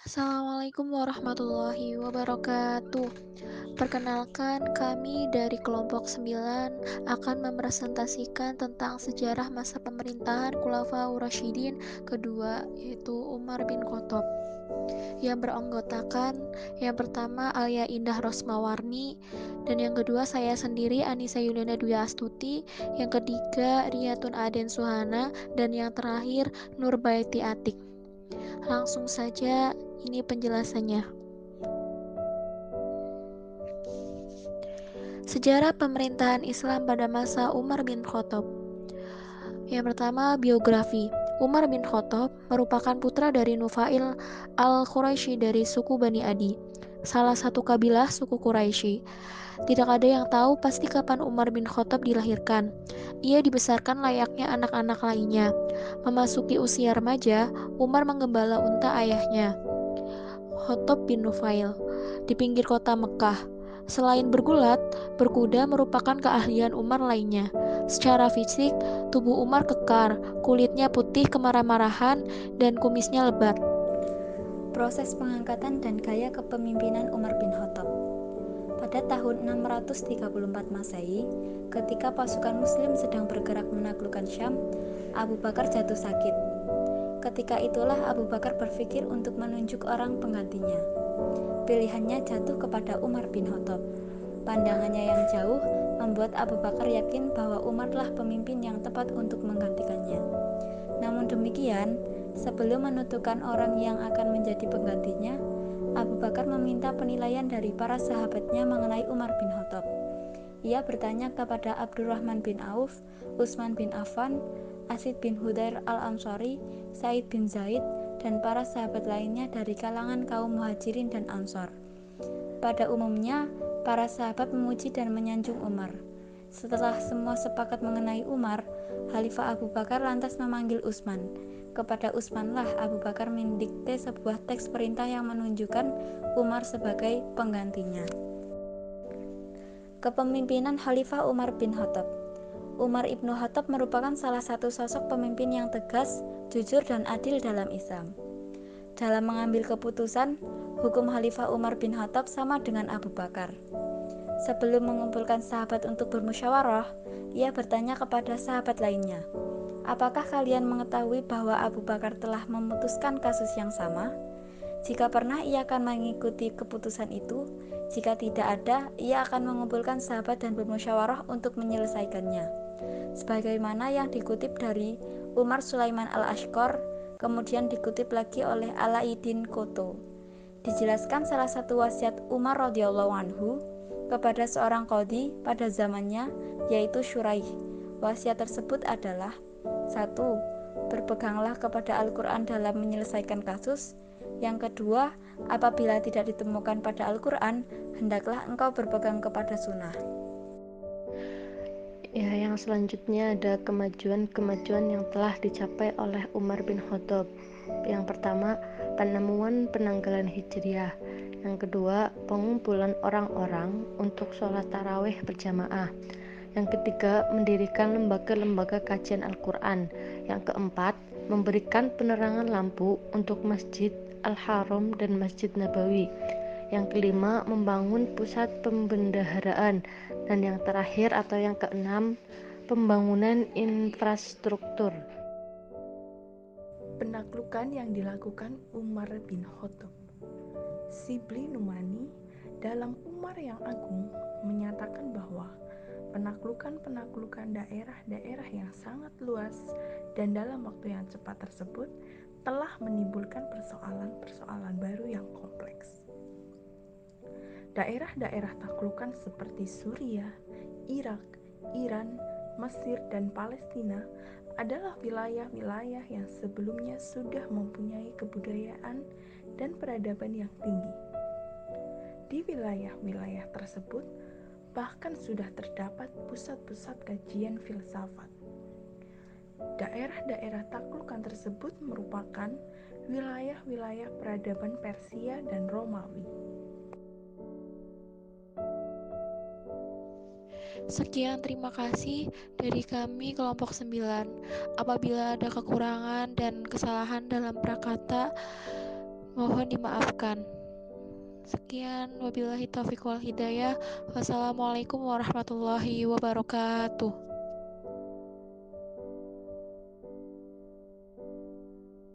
Assalamualaikum warahmatullahi wabarakatuh. Perkenalkan, kami dari kelompok 9 akan mepresentasikan tentang sejarah masa pemerintahan Khulafaur Rasyidin kedua, yaitu Umar bin Khattab. Yang beranggotakan yang pertama Alia Indah Rosmawarni, dan yang kedua saya sendiri Anissa Yuliana Dwi Astuti, yang ketiga Riyatun Aden Suhana, dan yang terakhir Nurbaiti Atik. Langsung saja, ini penjelasannya. Sejarah pemerintahan Islam pada masa Umar bin Khattab. Yang pertama, biografi. Umar bin Khattab merupakan putra dari Nufail al-Quraisy dari suku Bani Adi, salah satu kabilah suku Quraisy. Tidak ada yang tahu pasti kapan Umar bin Khattab dilahirkan. Ia dibesarkan layaknya anak-anak lainnya. Memasuki usia remaja, Umar menggembala unta ayahnya, Khattab bin Nufail, di pinggir kota Mekah. Selain bergulat, berkuda merupakan keahlian Umar lainnya. Secara fisik, tubuh Umar kekar, kulitnya putih kemarahan-marahan, dan kumisnya lebat. Proses pengangkatan dan gaya kepemimpinan Umar bin Khattab. Pada tahun 634 Masehi, ketika pasukan Muslim sedang bergerak menaklukkan Syam, Abu Bakar jatuh sakit. Ketika itulah Abu Bakar berpikir untuk menunjuk orang penggantinya. Pilihannya jatuh kepada Umar bin Khattab. Pandangannya yang jauh membuat Abu Bakar yakin bahwa Umarlah pemimpin yang tepat untuk menggantikannya. Namun demikian, sebelum menentukan orang yang akan menjadi penggantinya, Abu Bakar meminta penilaian dari para sahabatnya mengenai Umar bin Khattab. Ia bertanya kepada Abdurrahman bin Auf, Utsman bin Affan, Asid bin Hudair al-Ansari, Said bin Zaid, dan para sahabat lainnya dari kalangan kaum Muhajirin dan Ansor. Pada umumnya, para sahabat memuji dan menyanjung Umar. Setelah semua sepakat mengenai Umar, Khalifah Abu Bakar lantas memanggil Utsman. Kepada Utsmanlah Abu Bakar mendikte sebuah teks perintah yang menunjukkan Umar sebagai penggantinya. Kepemimpinan Khalifah Umar bin Khattab. Umar ibnu Khattab merupakan salah satu sosok pemimpin yang tegas, jujur, dan adil dalam Islam. Dalam mengambil keputusan, hukum Khalifah Umar bin Khattab sama dengan Abu Bakar. Sebelum mengumpulkan sahabat untuk bermusyawarah, ia bertanya kepada sahabat lainnya, "Apakah kalian mengetahui bahwa Abu Bakar telah memutuskan kasus yang sama? Jika pernah, ia akan mengikuti keputusan itu. Jika tidak ada, ia akan mengumpulkan sahabat dan bermusyawarah untuk menyelesaikannya." Sebagaimana yang dikutip dari Umar Sulaiman al-Ashqar, kemudian dikutip lagi oleh Alaiddin Koto. Dijelaskan salah satu wasiat Umar radhiyallahu anhu kepada seorang qadhi pada zamannya, yaitu Syuraih. Wasiat tersebut adalah: 1. Berpeganglah kepada Al-Quran dalam menyelesaikan kasus. Yang kedua, apabila tidak ditemukan pada Al-Quran, hendaklah engkau berpegang kepada sunnah. Ya, yang selanjutnya ada kemajuan-kemajuan yang telah dicapai oleh Umar bin Khattab. Yang pertama, penemuan penanggalan Hijriah. Yang kedua, pengumpulan orang-orang untuk sholat tarawih berjamaah. Yang ketiga, mendirikan lembaga-lembaga kajian Al-Quran. Yang keempat, memberikan penerangan lampu untuk Masjid Al-Haram dan Masjid Nabawi. Yang kelima, membangun pusat pembendaharaan. Dan yang terakhir atau yang keenam, pembangunan infrastruktur. Penaklukan yang dilakukan Umar bin Khattab. Sibli Numani dalam Umar yang Agung menyatakan bahwa penaklukan daerah-daerah yang sangat luas dan dalam waktu yang cepat tersebut telah menimbulkan persoalan-persoalan baru yang kompleks. Daerah-daerah taklukan seperti Suriah, Irak, Iran, Mesir, dan Palestina adalah wilayah-wilayah yang sebelumnya sudah mempunyai kebudayaan dan peradaban yang tinggi. Di wilayah-wilayah tersebut bahkan sudah terdapat pusat-pusat kajian filsafat. Daerah-daerah taklukan tersebut merupakan wilayah-wilayah peradaban Persia dan Romawi. Sekian, terima kasih dari kami kelompok 9. Apabila ada kekurangan dan kesalahan dalam prakata, Mohon dimaafkan. Sekian, wabillahi taufiq wal hidayah. Wassalamualaikum warahmatullahi wabarakatuh.